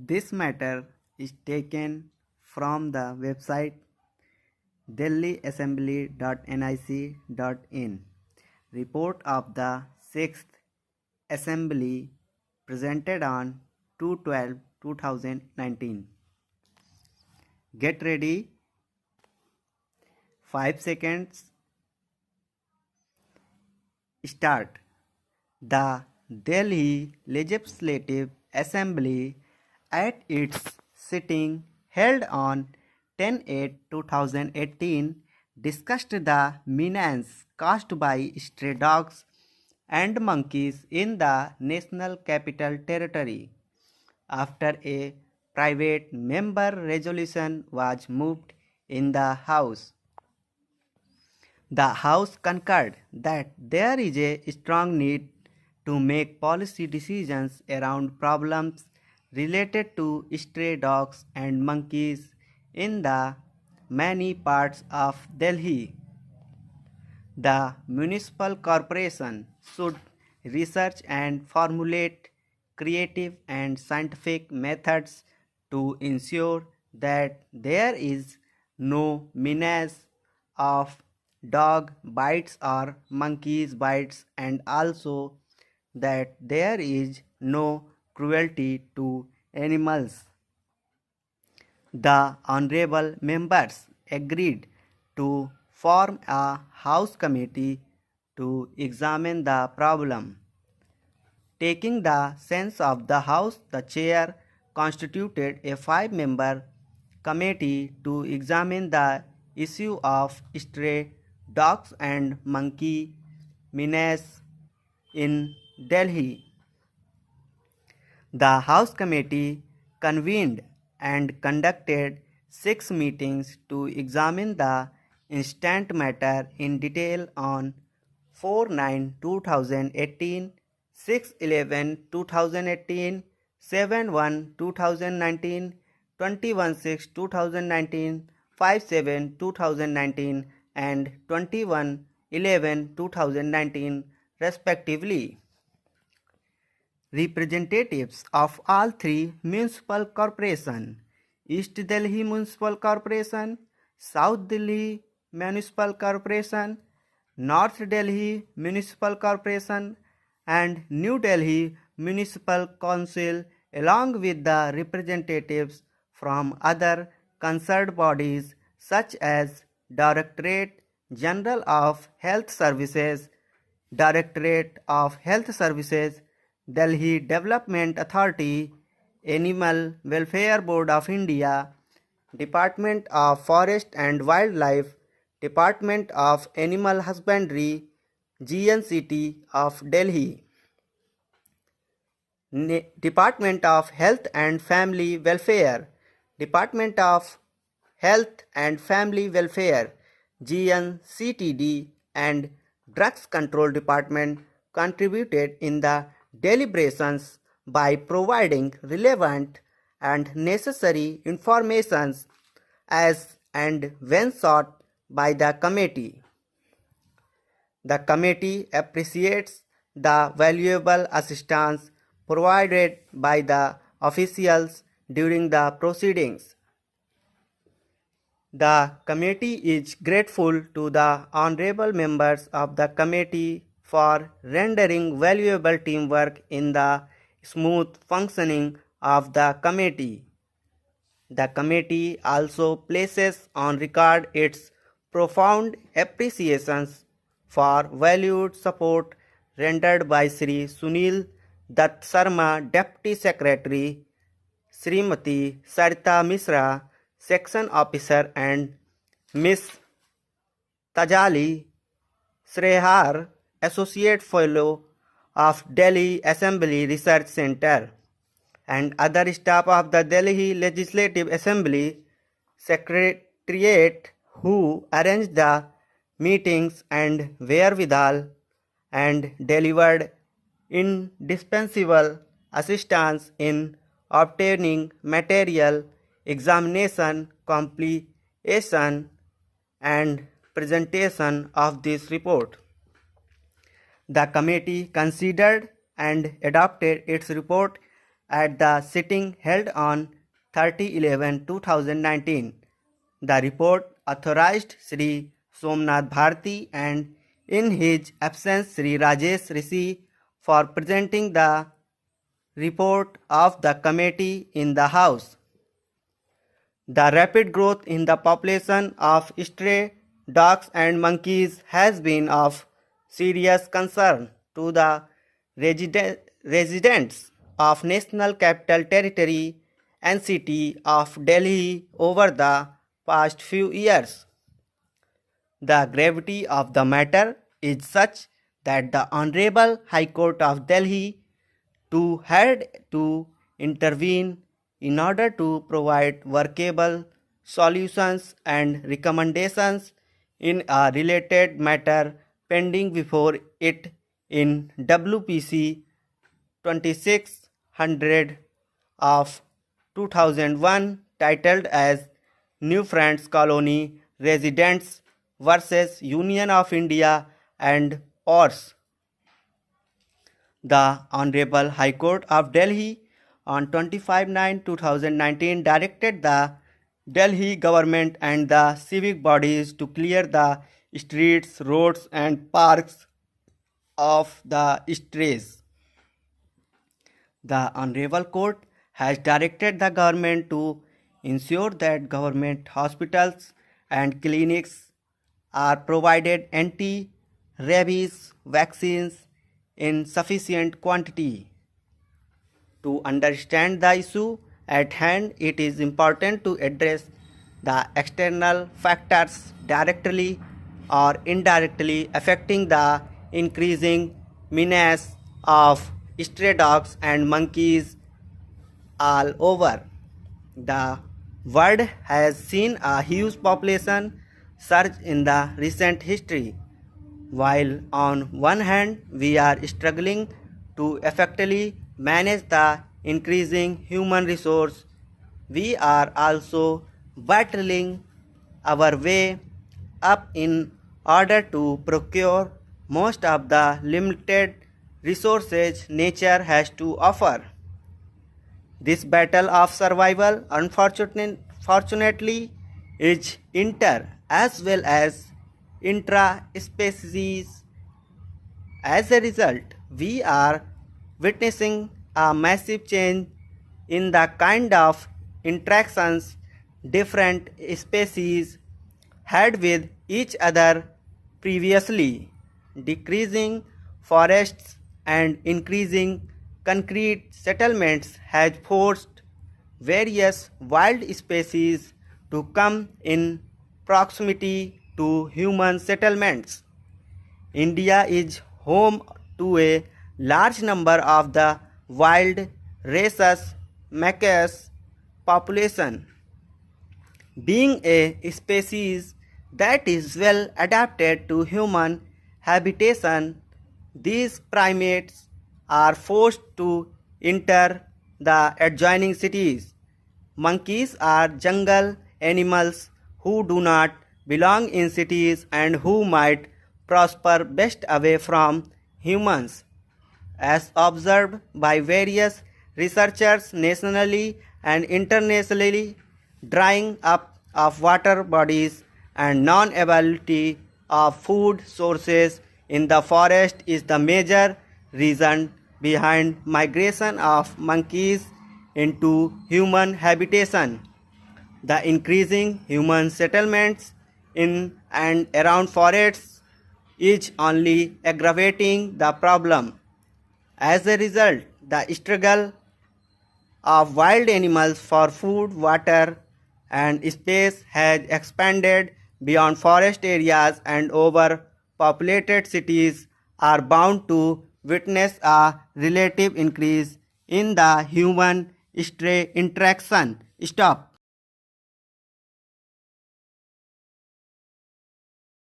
This matter is taken from the website delhiassembly.nic.in. Report of the 6th Assembly presented on 2/12/2019. Get ready. 5 seconds. Start. The Delhi Legislative Assembly at its sitting held on 10/8/2018 discussed the menace caused by stray dogs and monkeys in the National Capital Territory. After a private member resolution was moved in the House, the House concurred that there is a strong need to make policy decisions around problems related to stray dogs and monkeys in the many parts of Delhi. The municipal corporation should research and formulate creative and scientific methods to ensure that there is no menace of dog bites or monkeys bites, and also that there is no cruelty to animals. The honorable members agreed to form a House committee to examine the problem. Taking the sense of the House, the chair constituted a 5-member committee to examine the issue of stray dogs and monkey menace in Delhi. The House committee convened and conducted 6 meetings to examine the instant matter in detail on 4/9/2018, 6/11/2018, 7/1/2019, 21/6/2019, 5/7/2019, and 21/11/2019 respectively. Representatives of all three municipal corporations, East Delhi Municipal Corporation, South Delhi Municipal Corporation, North Delhi Municipal Corporation, and New Delhi Municipal Council, along with the representatives from other concerned bodies such as Directorate General of Health Services, Directorate of Health Services, Delhi Development Authority, Animal Welfare Board of India, Department of Forest and Wildlife, Department of Animal Husbandry, GNCT of Delhi, Department of Health and Family Welfare, Department of Health and Family Welfare, GNCTD, and Drugs Control Department contributed in the deliberations by providing relevant and necessary information as and when sought by the committee. The committee appreciates the valuable assistance provided by the officials during the proceedings. The committee is grateful to the honorable members of the committee for rendering valuable teamwork in the smooth functioning of the committee. The committee also places on record its profound appreciations for valued support rendered by Sri Sunil Dutt Sharma, Deputy Secretary, Srimati Sarita Mishra, Section Officer, and Miss Tajali Srehar, Associate Fellow of Delhi Assembly Research Center, and other staff of the Delhi Legislative Assembly Secretariat who arranged the meetings and wherewithal and delivered indispensable assistance in obtaining material, examination, completion, and presentation of this report. The committee considered and adopted its report at the sitting held on 30/11/2019. The report authorized Sri Somnath Bharati and in his absence Sri Rajesh Rishi for presenting the report of the committee in the House. The rapid growth in the population of stray dogs and monkeys has been of serious concern to the residents of National Capital Territory NCT of Delhi over the past few years. The gravity of the matter is such that the Honorable High Court of Delhi had to intervene in order to provide workable solutions and recommendations in a related matter pending before it in WPC 2600 of 2001 titled as New Friends Colony Residents versus Union of India and ORS. The Honorable High Court of Delhi on 25/9/2019 directed the Delhi government and the civic bodies to clear the streets, roads and parks of the strays. The Honorable Court has directed the government to ensure that government hospitals and clinics are provided anti-rabies vaccines in sufficient quantity. To understand the issue at hand, it is important to address the external factors directly or indirectly affecting the increasing menace of stray dogs and monkeys all over. The world has seen a huge population surge in the recent history. While on one hand we are struggling to effectively manage the increasing human resource, we are also battling our way up in order to procure most of the limited resources nature has to offer. This battle of survival, unfortunately, is inter as well as intra-species. As a result, we are witnessing a massive change in the kind of interactions different species had with each other previously. Decreasing forests and increasing concrete settlements has forced various wild species to come in proximity to human settlements. India is home to a large number of the wild rhesus macaques population. Being a species that is well adapted to human habitation, these primates are forced to enter the adjoining cities. Monkeys are jungle animals who do not belong in cities and who might prosper best away from humans. As observed by various researchers nationally and internationally, drying up of water bodies and non-availability of food sources in the forest is the major reason behind migration of monkeys into human habitation. The increasing human settlements in and around forests is only aggravating the problem. As a result, the struggle of wild animals for food, water, and space has expanded beyond forest areas, and overpopulated cities are bound to witness a relative increase in the human stray interaction. Stop.